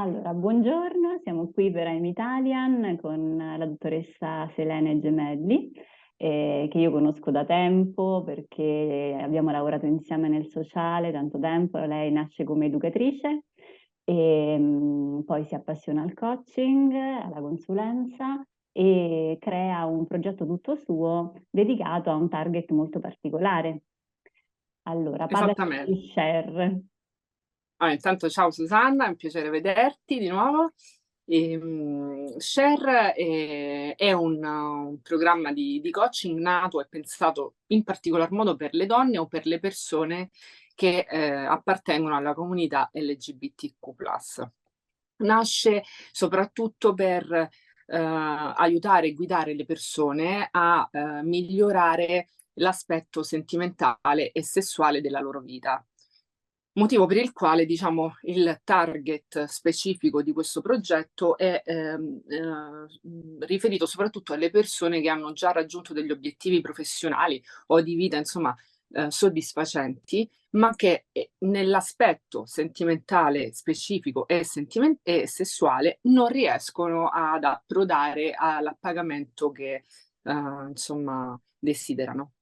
Allora, buongiorno, siamo qui per I'm Italian con la dottoressa Selene Gemelli, che io conosco da tempo perché abbiamo lavorato insieme nel sociale tanto tempo. Lei nasce come educatrice e poi si appassiona al coaching, alla consulenza e crea un progetto tutto suo dedicato a un target molto particolare. Allora, parla Esattamente. di share. Intanto ciao Susanna, è un piacere vederti di nuovo. Share è un programma di coaching nato e pensato in particolar modo per le donne o per le persone che appartengono alla comunità LGBTQ+. Nasce soprattutto per aiutare e guidare le persone a migliorare l'aspetto sentimentale e sessuale della loro vita. Motivo per il quale, diciamo, il target specifico di questo progetto è riferito soprattutto alle persone che hanno già raggiunto degli obiettivi professionali o di vita, insomma, soddisfacenti, ma che nell'aspetto sentimentale specifico e sessuale non riescono ad approdare all'appagamento che, insomma, desiderano.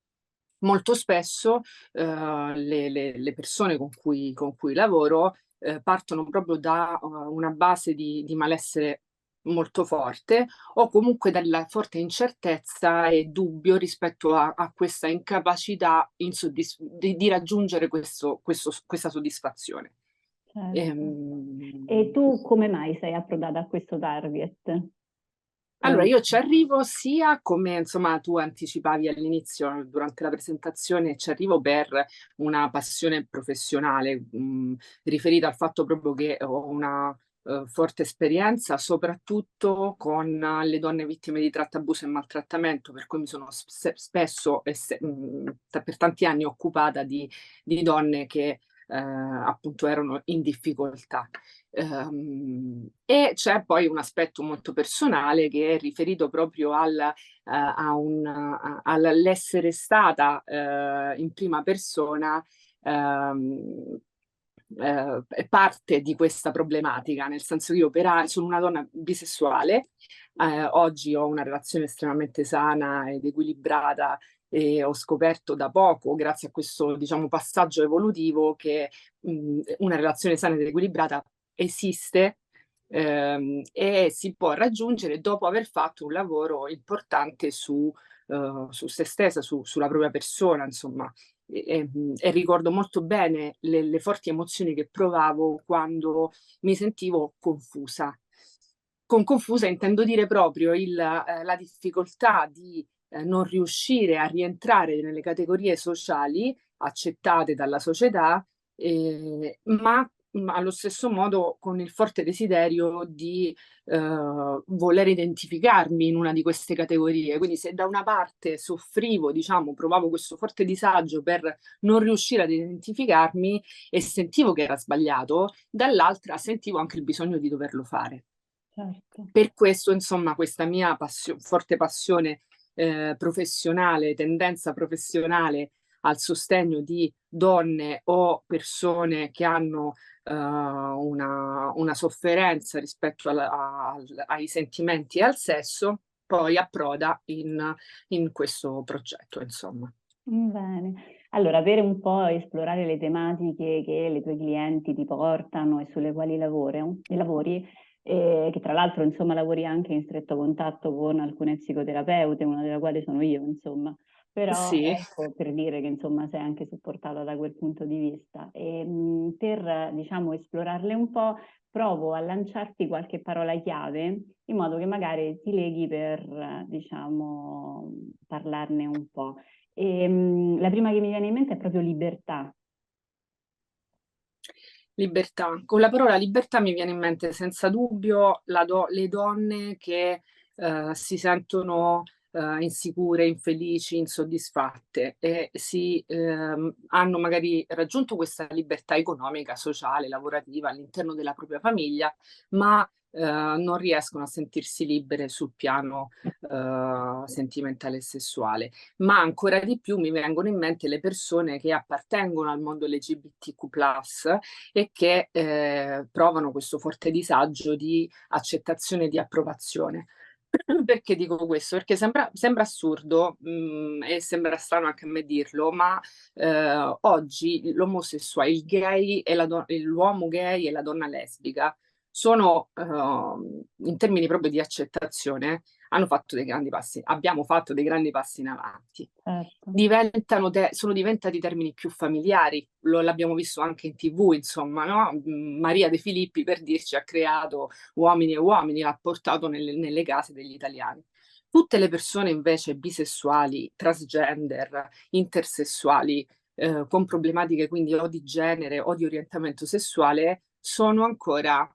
Molto spesso le persone con cui lavoro partono proprio da una base di malessere molto forte o comunque dalla forte incertezza e dubbio rispetto a questa incapacità di raggiungere questa soddisfazione. Certo. E Ehm, tu come mai sei approdata a questo target? Allora, Come... io ci arrivo sia come, insomma, tu anticipavi all'inizio, durante la presentazione, ci arrivo per una passione professionale, riferita al fatto proprio che ho una forte esperienza, soprattutto con le donne vittime di tratta, abuso e maltrattamento, per cui mi sono spesso per tanti anni occupata di donne che appunto erano in difficoltà. E c'è poi un aspetto molto personale che è riferito proprio all'essere stata in prima persona parte di questa problematica, nel senso che io sono una donna bisessuale, oggi ho una relazione estremamente sana ed equilibrata e ho scoperto da poco, grazie a questo, diciamo, passaggio evolutivo, che una relazione sana ed equilibrata esiste e si può raggiungere dopo aver fatto un lavoro importante su se stessa, sulla propria persona, insomma. E ricordo molto bene le forti emozioni che provavo quando mi sentivo confusa. Con confusa intendo dire proprio la difficoltà di non riuscire a rientrare nelle categorie sociali accettate dalla società, ma allo stesso modo con il forte desiderio di voler identificarmi in una di queste categorie. Quindi se da una parte soffrivo, diciamo, provavo questo forte disagio per non riuscire ad identificarmi e sentivo che era sbagliato, dall'altra sentivo anche il bisogno di doverlo fare. Certo. Per questo, insomma, questa mia forte passione professionale, tendenza professionale al sostegno di donne o persone che hanno una sofferenza rispetto ai sentimenti e al sesso, poi approda in questo progetto, insomma. Bene. Allora, per un po' esplorare le tematiche che le tue clienti ti portano e sulle quali lavori, che tra l'altro insomma lavori anche in stretto contatto con alcune psicoterapeute, una della quale sono io, insomma, però Sì. ecco per dire che insomma sei anche supportata da quel punto di vista. E per diciamo esplorarle un po', provo a lanciarti qualche parola chiave in modo che magari ti leghi per diciamo parlarne un po'. La prima che mi viene in mente è proprio libertà. Libertà. Con la parola libertà mi viene in mente senza dubbio le donne che si sentono insicure, infelici, insoddisfatte e hanno magari raggiunto questa libertà economica, sociale, lavorativa all'interno della propria famiglia, ma non riescono a sentirsi libere sul piano sentimentale e sessuale. Ma ancora di più mi vengono in mente le persone che appartengono al mondo LGBTQ+, e che provano questo forte disagio di accettazione e di approvazione. Perché dico questo? Perché sembra assurdo, e sembra strano anche a me dirlo, ma oggi l'omosessuale, il gay e l'uomo gay e la donna lesbica sono, in termini proprio di accettazione, hanno fatto dei grandi passi, abbiamo fatto dei grandi passi in avanti. Certo. Sono diventati termini più familiari, l'abbiamo visto anche in TV, insomma, no? Maria De Filippi, per dirci, ha creato Uomini e Uomini, l'ha portato nelle case degli italiani. Tutte le persone invece bisessuali, transgender, intersessuali, con problematiche quindi o di genere o di orientamento sessuale, sono ancora,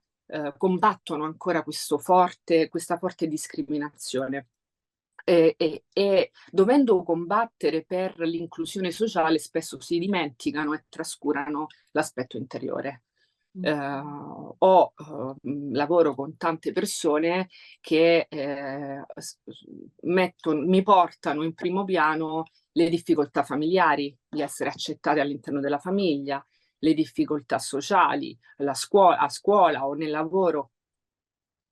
combattono ancora questa forte discriminazione. E dovendo combattere per l'inclusione sociale, spesso si dimenticano e trascurano l'aspetto interiore. Lavoro con tante persone che mi portano in primo piano le difficoltà familiari, di essere accettate all'interno della famiglia, le difficoltà sociali, a scuola o nel lavoro,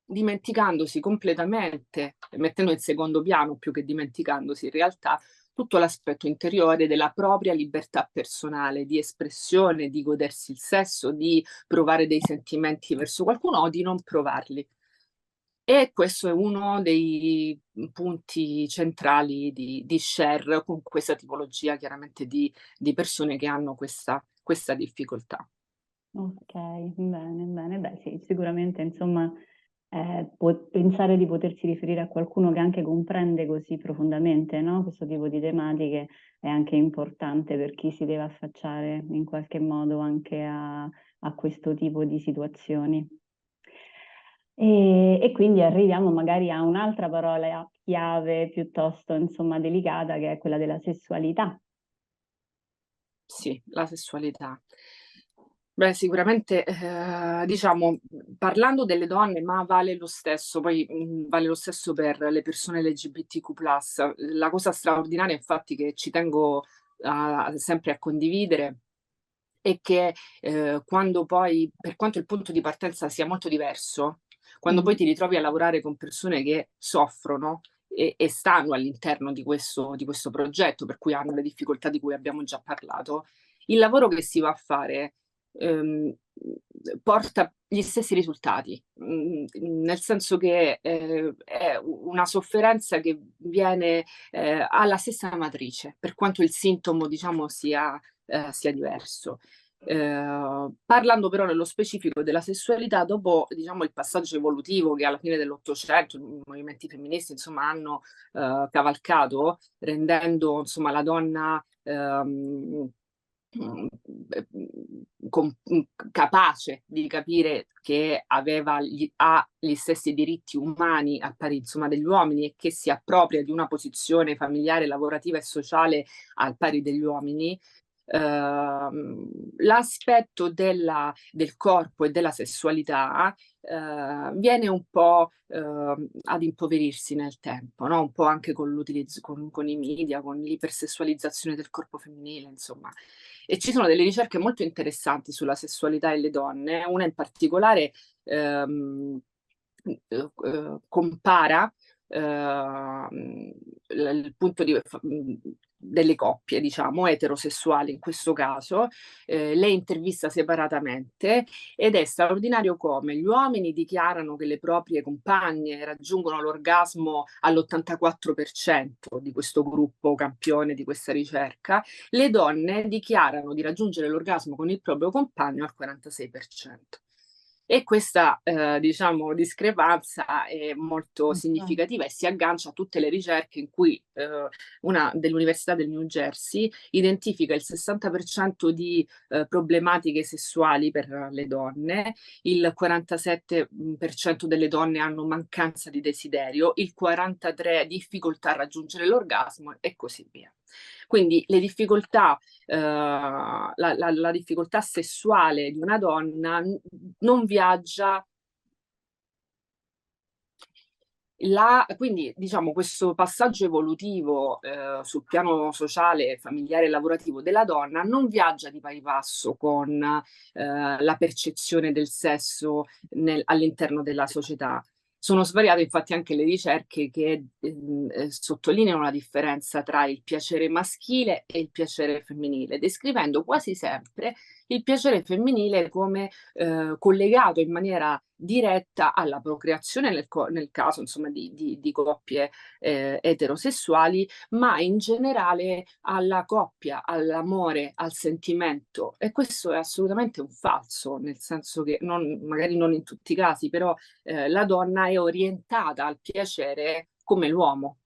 dimenticandosi completamente, mettendo in secondo piano più che dimenticandosi in realtà tutto l'aspetto interiore della propria libertà personale, di espressione, di godersi il sesso, di provare dei sentimenti verso qualcuno o di non provarli. E questo è uno dei punti centrali di Share con questa tipologia chiaramente di persone che hanno questa difficoltà. Ok, bene, bene. Beh, sì, sicuramente, insomma, pensare di potersi riferire a qualcuno che anche comprende così profondamente, no? Questo tipo di tematiche è anche importante per chi si deve affacciare in qualche modo anche a questo tipo di situazioni. E quindi arriviamo magari a un'altra parola chiave piuttosto, insomma, delicata, che è quella della sessualità. Sì, la sessualità. Beh, sicuramente, diciamo, parlando delle donne, ma vale lo stesso, poi vale lo stesso per le persone LGBTQ+. La cosa straordinaria, infatti, che ci tengo sempre a condividere è che quando poi, per quanto il punto di partenza sia molto diverso, quando poi ti ritrovi a lavorare con persone che soffrono e stanno all'interno di questo progetto, per cui hanno le difficoltà di cui abbiamo già parlato, il lavoro che si va a fare ehm, porta gli stessi risultati, nel senso che è una sofferenza che ha la stessa matrice, per quanto il sintomo, diciamo, sia diverso. Parlando però nello specifico della sessualità, dopo, diciamo, il passaggio evolutivo che alla fine dell'Ottocento i movimenti femministi, insomma, hanno cavalcato, rendendo, insomma, la donna mm, capace di capire che ha gli stessi diritti umani al pari, insomma, degli uomini, e che si appropria di una posizione familiare, lavorativa e sociale al pari degli uomini. L'aspetto del corpo e della sessualità viene un po' ad impoverirsi nel tempo, no? Un po' anche con l'utilizzo, con i media, con l'ipersessualizzazione del corpo femminile, insomma. E ci sono delle ricerche molto interessanti sulla sessualità e le donne, una in particolare compara il punto delle coppie, diciamo, eterosessuali in questo caso, le intervista separatamente, ed è straordinario come gli uomini dichiarano che le proprie compagne raggiungono l'orgasmo all'84% di questo gruppo campione di questa ricerca, le donne dichiarano di raggiungere l'orgasmo con il proprio compagno al 46%. E questa, diciamo, discrepanza è molto significativa e si aggancia a tutte le ricerche in cui una dell'Università del New Jersey identifica il 60% di problematiche sessuali per le donne, il 47% delle donne hanno mancanza di desiderio, il 43% difficoltà a raggiungere l'orgasmo e così via. Quindi le difficoltà, la difficoltà sessuale di una donna non viaggia Quindi diciamo questo passaggio evolutivo sul piano sociale, familiare e lavorativo della donna non viaggia di pari passo con la percezione del sesso all'interno della società. Sono svariate infatti anche le ricerche che sottolineano la differenza tra il piacere maschile e il piacere femminile, descrivendo quasi sempre il piacere femminile come collegato in maniera diretta alla procreazione nel caso insomma di coppie eterosessuali, ma in generale alla coppia, all'amore, al sentimento. E questo è assolutamente un falso, nel senso che magari non in tutti i casi, però la donna è orientata al piacere come l'uomo.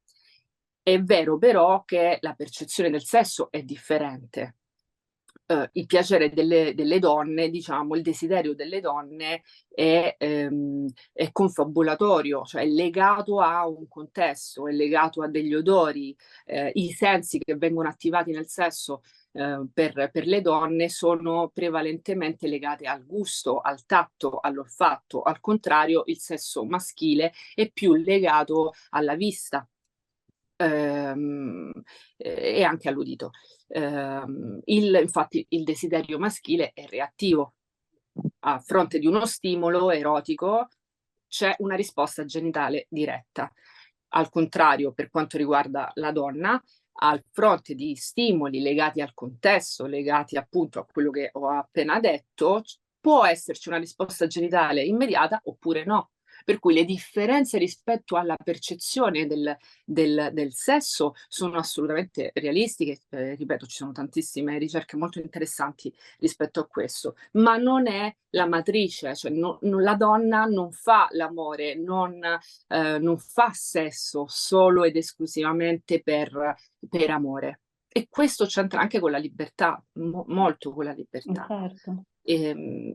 È vero però che la percezione del sesso è differente. Il piacere delle donne, diciamo, il desiderio delle donne è confabulatorio, cioè è legato a un contesto, è legato a degli odori. I sensi che vengono attivati nel sesso per le donne sono prevalentemente legati al gusto, al tatto, all'olfatto. Al contrario, il sesso maschile è più legato alla vista e anche all'udito. Infatti il desiderio maschile è reattivo. A fronte di uno stimolo erotico c'è una risposta genitale diretta. Al contrario, per quanto riguarda la donna, al fronte di stimoli legati al contesto, legati appunto a quello che ho appena detto, può esserci una risposta genitale immediata oppure no. Per cui le differenze rispetto alla percezione del sesso sono assolutamente realistiche. Ripeto, ci sono tantissime ricerche molto interessanti rispetto a questo, ma non è la matrice, cioè la donna non fa l'amore, non fa sesso solo ed esclusivamente per amore. E questo c'entra anche con la libertà, molto con la libertà. Certo. Ehm,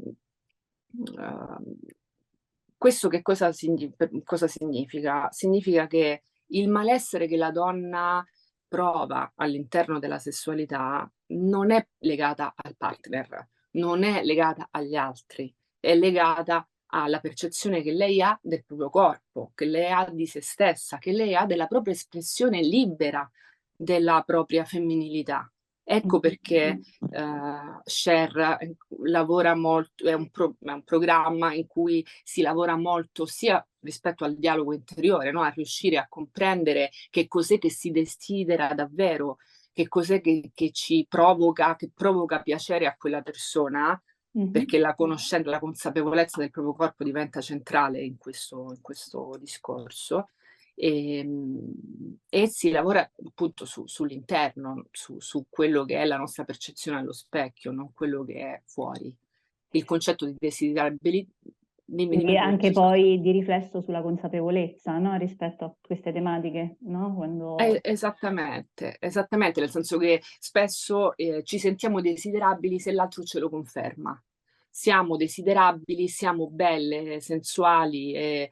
questo che cosa significa? Significa che il malessere che la donna prova all'interno della sessualità non è legata al partner, non è legata agli altri, è legata alla percezione che lei ha del proprio corpo, che lei ha di se stessa, che lei ha della propria espressione libera della propria femminilità. Ecco perché Share lavora molto, è un programma in cui si lavora molto sia rispetto al dialogo interiore, no? A riuscire a comprendere che cos'è che si desidera davvero, che cos'è che ci provoca, che provoca piacere a quella persona, perché la conoscenza, la consapevolezza del proprio corpo diventa centrale in questo discorso. E si lavora appunto sull'interno, su quello che è la nostra percezione allo specchio, non quello che è fuori. Il concetto di desiderabilità. Quindi anche poi di riflesso sulla consapevolezza, no? Rispetto a queste tematiche, no? Quando... Esattamente, esattamente, nel senso che spesso ci sentiamo desiderabili se l'altro ce lo conferma. Siamo desiderabili, siamo belle, sensuali e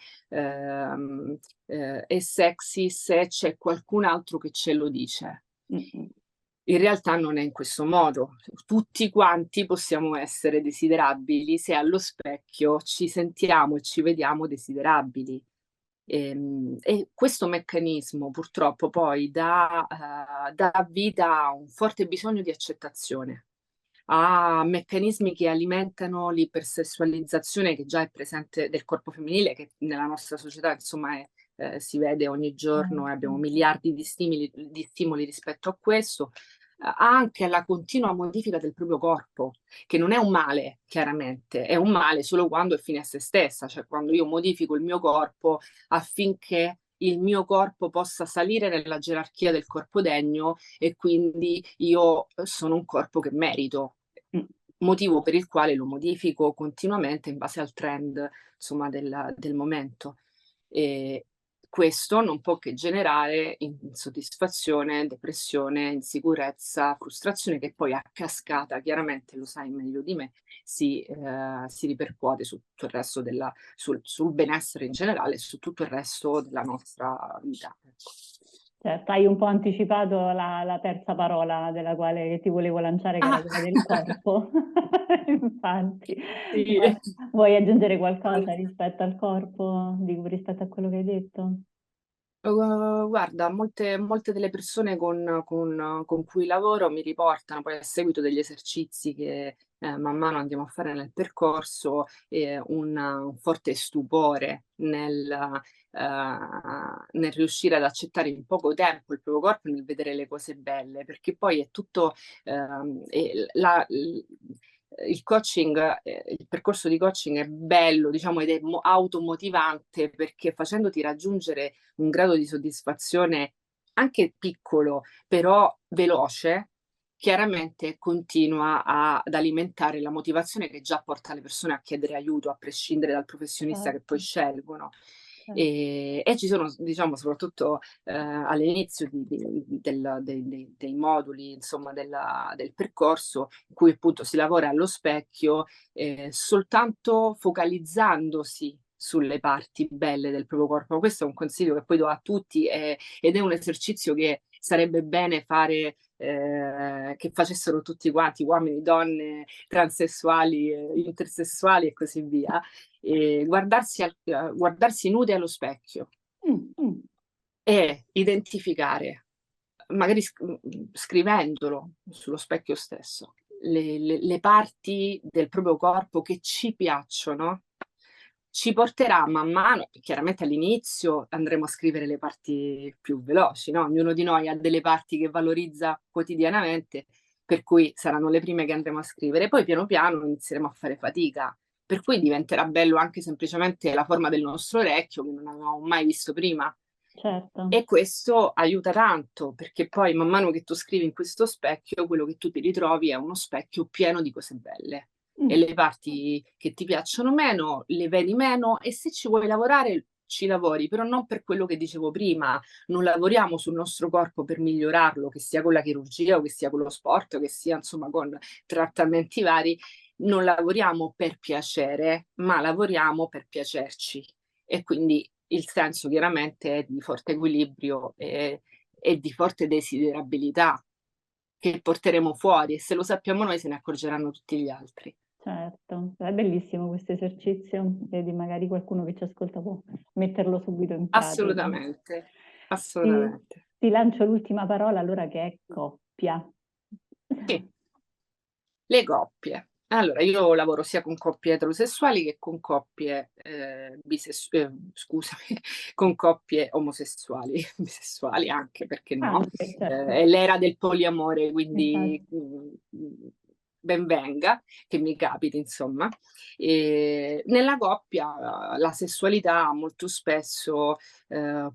sexy se c'è qualcun altro che ce lo dice. In realtà non è in questo modo. Tutti quanti possiamo essere desiderabili se allo specchio ci sentiamo e ci vediamo desiderabili. E questo meccanismo purtroppo poi dà vita a un forte bisogno di accettazione, a meccanismi che alimentano l'ipersessualizzazione che già è presente del corpo femminile, che nella nostra società insomma si vede ogni giorno e abbiamo miliardi di stimoli rispetto a questo, anche alla continua modifica del proprio corpo, che non è un male, chiaramente, è un male solo quando è fine a se stessa, cioè quando io modifico il mio corpo affinché il mio corpo possa salire nella gerarchia del corpo degno e quindi io sono un corpo che merito, motivo per il quale lo modifico continuamente in base al trend, insomma, del momento. E questo non può che generare insoddisfazione, depressione, insicurezza, frustrazione che poi a cascata, chiaramente lo sai meglio di me, si ripercuote su tutto il resto sul benessere in generale e su tutto il resto della nostra vita. Ecco. Certo, hai un po' anticipato la terza parola della quale ti volevo lanciare, che era quella del corpo. Infatti, Sì. vuoi aggiungere qualcosa rispetto al corpo, rispetto a quello che hai detto? Guarda, molte delle persone con cui lavoro mi riportano poi a seguito degli esercizi che man mano andiamo a fare nel percorso, un forte stupore nel riuscire ad accettare in poco tempo il proprio corpo e nel vedere le cose belle, perché poi è tutto, il coaching, il percorso di coaching è bello, diciamo, ed è automotivante perché facendoti raggiungere un grado di soddisfazione anche piccolo, però veloce, chiaramente continua ad alimentare la motivazione che già porta le persone a chiedere aiuto, a prescindere dal professionista che poi Certo, scelgono. certo. E ci sono, diciamo, soprattutto all'inizio dei moduli, insomma, del percorso, in cui appunto si lavora allo specchio, soltanto focalizzandosi sulle parti belle del proprio corpo. Questo è un consiglio che poi do a tutti ed è un esercizio che sarebbe bene fare, che facessero tutti quanti, uomini, donne, transessuali, intersessuali e così via, guardarsi nudi allo specchio Mm, mm, e identificare, magari scrivendolo sullo specchio stesso, le parti del proprio corpo che ci piacciono, ci porterà man mano, chiaramente all'inizio andremo a scrivere le parti più veloci, no? Ognuno di noi ha delle parti che valorizza quotidianamente, per cui saranno le prime che andremo a scrivere, poi piano piano inizieremo a fare fatica, per cui diventerà bello anche semplicemente la forma del nostro orecchio che non avevamo mai visto prima. certo. E questo aiuta tanto, perché poi man mano che tu scrivi in questo specchio, quello che tu ti ritrovi è uno specchio pieno di cose belle. E Mm, le parti che ti piacciono meno, le vedi meno, e se ci vuoi lavorare, ci lavori, però non per quello che dicevo prima. Non lavoriamo sul nostro corpo per migliorarlo, che sia con la chirurgia o che sia con lo sport, o che sia insomma con trattamenti vari. Non lavoriamo per piacere, ma lavoriamo per piacerci. E quindi il senso chiaramente è di forte equilibrio e di forte desiderabilità che porteremo fuori, e se lo sappiamo noi se ne accorgeranno tutti gli altri. certo, è bellissimo questo esercizio, vedi magari qualcuno che ci ascolta può metterlo subito in pratica. Assolutamente, Ti, assolutamente. ti lancio l'ultima parola allora che è coppia. Sì, le coppie. Allora, io lavoro sia con coppie eterosessuali che con coppie scusami, con coppie omosessuali, bisessuali anche, perché no? Anche, certo, È l'era del poliamore, quindi infatti. ben venga che mi capiti, insomma. E nella coppia la sessualità molto spesso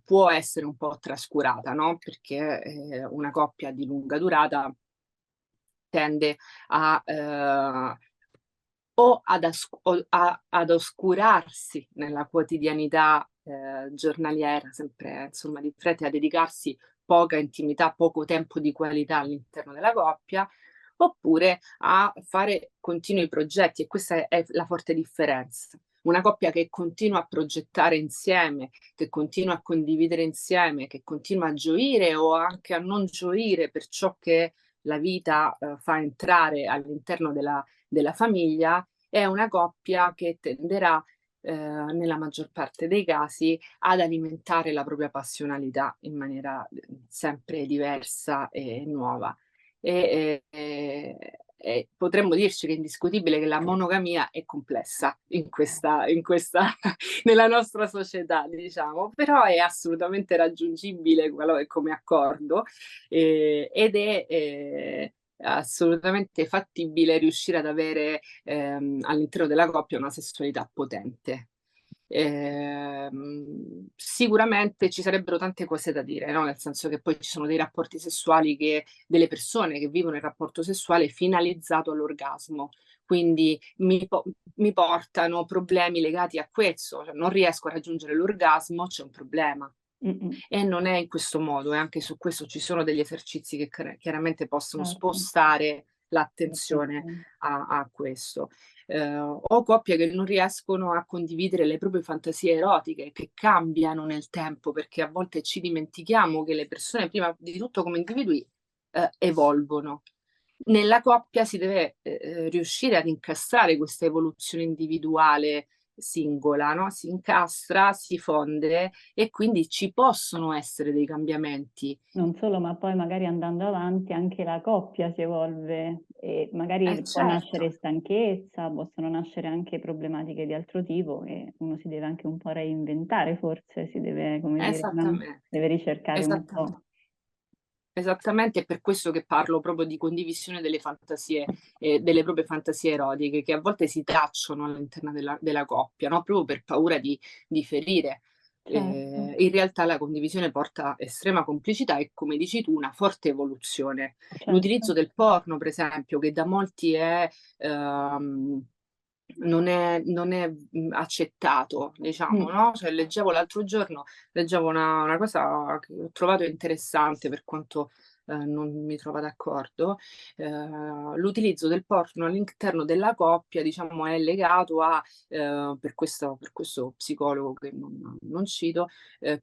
può essere un po' trascurata, no? Perché una coppia di lunga durata tende a o ad oscurarsi nella quotidianità, giornaliera, sempre insomma di fretta, a dedicarsi poca intimità, poco tempo di qualità all'interno della coppia, oppure a fare continui progetti, e questa è la forte differenza. Una coppia che continua a progettare insieme, che continua a condividere insieme, che continua a gioire o anche a non gioire per ciò che la vita, fa entrare all'interno della famiglia, è una coppia che tenderà, nella maggior parte dei casi, ad alimentare la propria passionalità in maniera, sempre diversa e nuova. E potremmo dirci che è indiscutibile che la monogamia è complessa in questa nella nostra società, diciamo, però è assolutamente raggiungibile come accordo, ed è assolutamente fattibile riuscire ad avere all'interno della coppia una sessualità potente. Sicuramente ci sarebbero tante cose da dire, no? Nel senso che poi ci sono dei rapporti sessuali delle persone che vivono il rapporto sessuale finalizzato all'orgasmo, quindi mi portano problemi legati a questo, cioè non riesco a raggiungere l'orgasmo, c'è un problema. Mm-mm, E non è in questo modo, e anche su questo ci sono degli esercizi che chiaramente possono certo, spostare l'attenzione bellissimo. a questo. O coppie che non riescono a condividere le proprie fantasie erotiche, che cambiano nel tempo, perché a volte ci dimentichiamo che le persone, prima di tutto come individui, evolvono. Nella coppia si deve riuscire ad incastrare questa evoluzione individuale singola, no? Si incastra, si fonde e quindi ci possono essere dei cambiamenti. Non solo, ma poi magari andando avanti anche la coppia si evolve e magari può nascere Certo, stanchezza, possono nascere anche problematiche di altro tipo e uno si deve anche un po' reinventare, forse si deve, come dire, no? esattamente, Deve ricercare un esattamente. po'. Esattamente, è per questo che parlo proprio di condivisione delle fantasie, delle proprie fantasie erotiche, che a volte si tacciono all'interno della coppia, no? Proprio per paura di ferire. Certo, In realtà la condivisione porta estrema complicità e, come dici tu, una forte evoluzione. certo. L'utilizzo del porno, per esempio, che da molti ehm, non è accettato, diciamo, Mm. no? Cioè, leggevo una cosa che ho trovato interessante per quanto non mi trova d'accordo. L'utilizzo del porno all'interno della coppia, diciamo, è legato a, per questo psicologo che non cito,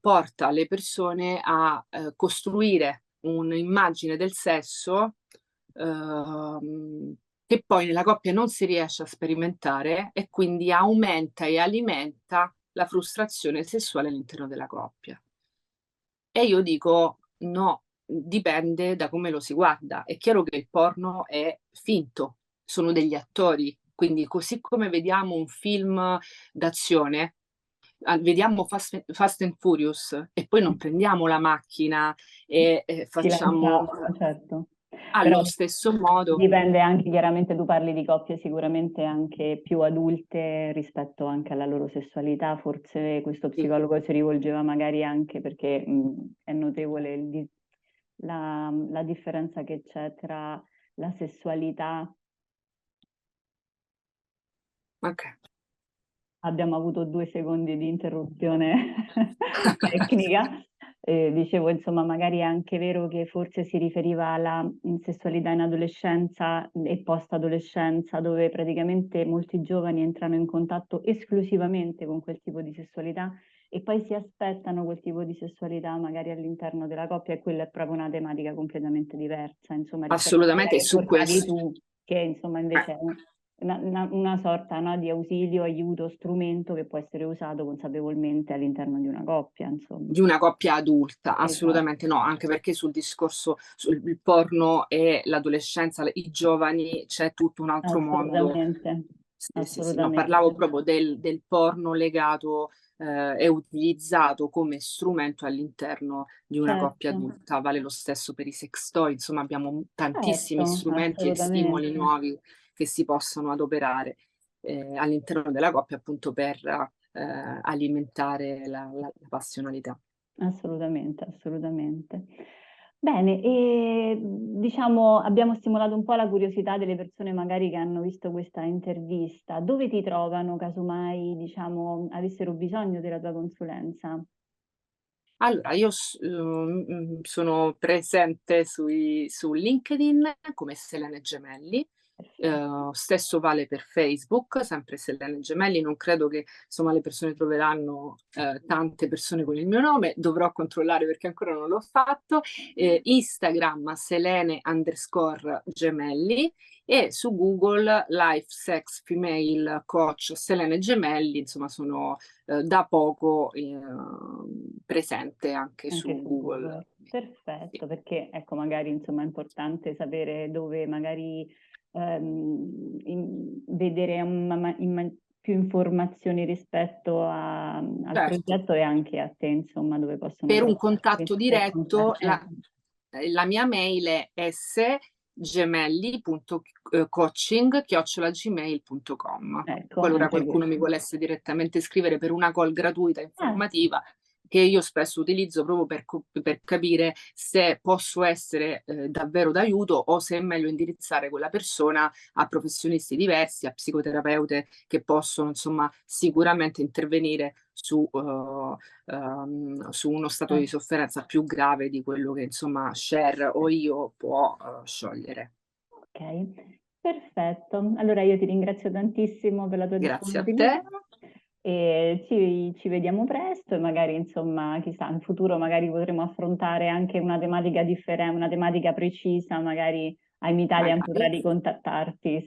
porta le persone a costruire un'immagine del sesso ehm, che poi nella coppia non si riesce a sperimentare e quindi aumenta e alimenta la frustrazione sessuale all'interno della coppia. E io dico no, dipende da come lo si guarda. È chiaro che il porno è finto, sono degli attori, quindi così come vediamo un film d'azione, vediamo Fast and Furious e poi non prendiamo la macchina e Ci facciamo lanciamo, certo. Però allo stesso modo. dipende anche, chiaramente tu parli di coppie sicuramente anche più adulte rispetto anche alla loro sessualità, forse questo Sì. psicologo si rivolgeva magari anche perché è notevole la differenza che c'è tra la sessualità. Ok. Abbiamo avuto 2 secondi di interruzione tecnica. Dicevo, insomma, magari è anche vero che forse si riferiva alla sessualità in adolescenza e post-adolescenza, dove praticamente molti giovani entrano in contatto esclusivamente con quel tipo di sessualità e poi si aspettano quel tipo di sessualità magari all'interno della coppia e quella è proprio una tematica completamente diversa, insomma, rispetto a quella Assolutamente, e che su portavi questo. tu, che insomma invece è una sorta, no, di ausilio, aiuto, strumento che può essere usato consapevolmente all'interno di una coppia, insomma. Di una coppia adulta, Esatto, assolutamente no, anche perché sul discorso sul il porno e l'adolescenza, i giovani, c'è tutto un altro mondo. assolutamente, Sì, sì, sì, no, parlavo assolutamente. proprio del porno legato e utilizzato come strumento all'interno di una coppia Certo, adulta. Vale lo stesso per i sex toy, insomma abbiamo tantissimi certo, strumenti e stimoli assolutamente, nuovi che si possono adoperare all'interno della coppia appunto per alimentare la passionalità. assolutamente, assolutamente. Bene, e diciamo abbiamo stimolato un po' la curiosità delle persone magari che hanno visto questa intervista. Dove ti trovano, casomai, diciamo, avessero bisogno della tua consulenza? Allora, io sono presente su LinkedIn come Selene Gemelli, Perfetto. stesso vale per Facebook, sempre Selene Gemelli, non credo che insomma le persone troveranno tante persone con il mio nome, dovrò controllare perché ancora non l'ho fatto, Instagram Selene_Gemelli e su Google Life Sex Female Coach Selene Gemelli, insomma sono da poco presente anche Anche su su Google. Google. Sì. Perfetto, perché ecco, magari insomma è importante sapere dove magari vedere più informazioni rispetto al Certo, progetto e anche a te, insomma, dove possono per un trovarti contatto per diretto contatto. la mia mail è sgemelli.coaching@gmail.com. Ecco, Qualora anche qualcuno mi questo. volesse direttamente scrivere per una call gratuita Ah, informativa, che io spesso utilizzo proprio per capire se posso essere davvero d'aiuto o se è meglio indirizzare quella persona a professionisti diversi, a psicoterapeute che possono insomma sicuramente intervenire su uno stato ah, di sofferenza più grave di quello che insomma Cher o io può sciogliere. ok, perfetto. Allora io ti ringrazio tantissimo per la tua Grazie a disponibilità te, e ci vediamo presto e magari, insomma, chissà, in futuro magari potremo affrontare anche una tematica differente, una tematica precisa, magari I'm Italian potrà magari. ricontattarti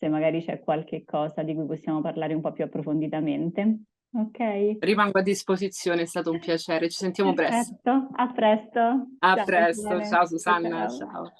se magari c'è qualche cosa di cui possiamo parlare un po' più approfonditamente. Ok? Rimango a disposizione, è stato un piacere, ci sentiamo presto. Perfetto, a presto. A Ciao, presto, Silene. ciao Ciao, Susanna, ciao. ciao.